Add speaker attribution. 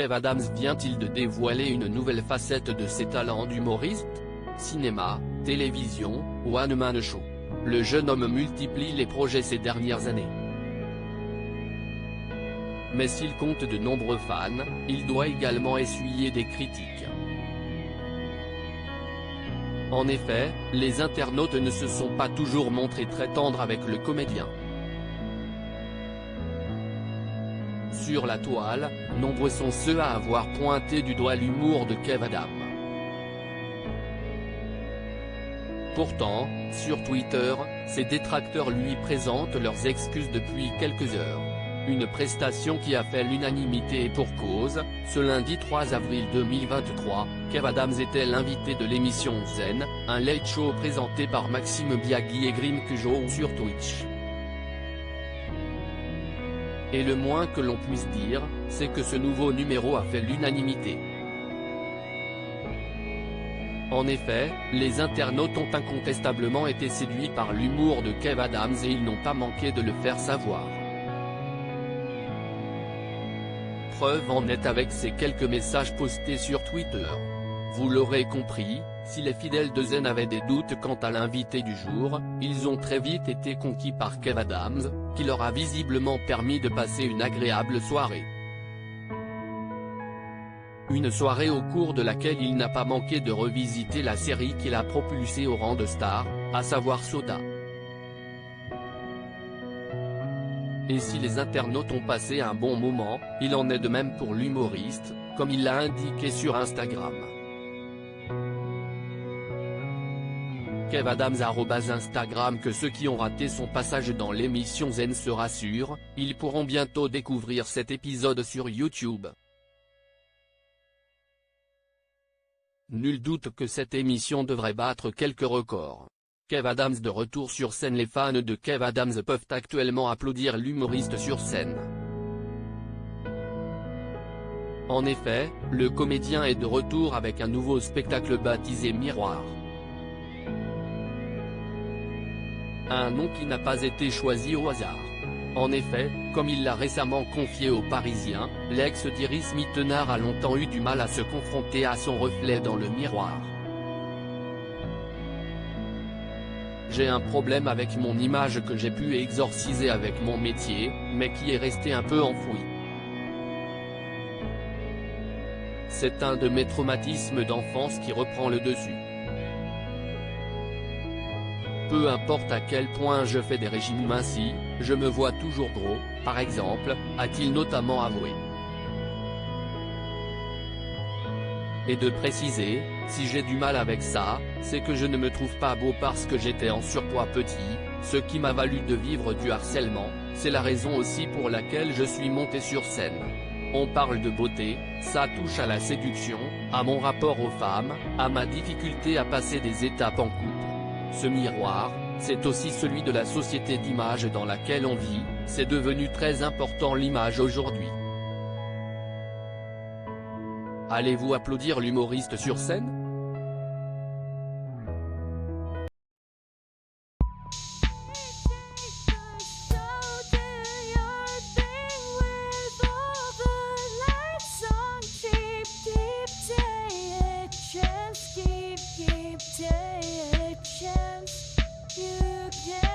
Speaker 1: Kev Adams vient-il de dévoiler une nouvelle facette de ses talents d'humoriste? Cinéma, télévision, one-man show. Le jeune homme multiplie les projets ces dernières années. Mais s'il compte de nombreux fans, il doit également essuyer des critiques. En effet, les internautes ne se sont pas toujours montrés très tendres avec le comédien. Sur la toile, nombreux sont ceux à avoir pointé du doigt l'humour de Kev Adams. Pourtant, sur Twitter, ses détracteurs lui présentent leurs excuses depuis quelques heures. Une prestation qui a fait l'unanimité et pour cause, ce lundi 3 avril 2023, Kev Adams était l'invité de l'émission Zen, un late show présenté par Maxime Biaggi et Grim Cujo sur Twitch. Et le moins que l'on puisse dire, c'est que ce nouveau numéro a fait l'unanimité. En effet, les internautes ont incontestablement été séduits par l'humour de Kev Adams et ils n'ont pas manqué de le faire savoir. Preuve en est avec ces quelques messages postés sur Twitter. Vous l'aurez compris, si les fidèles de Zen avaient des doutes quant à l'invité du jour, ils ont très vite été conquis par Kev Adams, qui leur a visiblement permis de passer une agréable soirée. Une soirée au cours de laquelle il n'a pas manqué de revisiter la série qu'il a propulsée au rang de star, à savoir Soda. Et si les internautes ont passé un bon moment, il en est de même pour l'humoriste, comme il l'a indiqué sur Instagram. Kev Adams @Instagram que ceux qui ont raté son passage dans l'émission Zen se rassurent, ils pourront bientôt découvrir cet épisode sur YouTube. Nul doute que cette émission devrait battre quelques records. Kev Adams de retour sur scène. Les fans de Kev Adams peuvent actuellement applaudir l'humoriste sur scène. En effet, le comédien est de retour avec un nouveau spectacle baptisé Miroir. Un nom qui n'a pas été choisi au hasard. En effet, comme il l'a récemment confié aux Parisiens, l'ex d'Iris Mittenard a longtemps eu du mal à se confronter à son reflet dans le miroir. J'ai un problème avec mon image que j'ai pu exorciser avec mon métier, mais qui est resté un peu enfoui. C'est un de mes traumatismes d'enfance qui reprend le dessus. Peu importe à quel point je fais des régimes mincis, je me vois toujours gros, par exemple, a-t-il notamment avoué. Et de préciser, si j'ai du mal avec ça, c'est que je ne me trouve pas beau parce que j'étais en surpoids petit, ce qui m'a valu de vivre du harcèlement, c'est la raison aussi pour laquelle je suis monté sur scène. On parle de beauté, ça touche à la séduction, à mon rapport aux femmes, à ma difficulté à passer des étapes en couple. Ce miroir, c'est aussi celui de la société d'image dans laquelle on vit, c'est devenu très important l'image aujourd'hui. Allez-vous applaudir l'humoriste sur scène?
Speaker 2: You can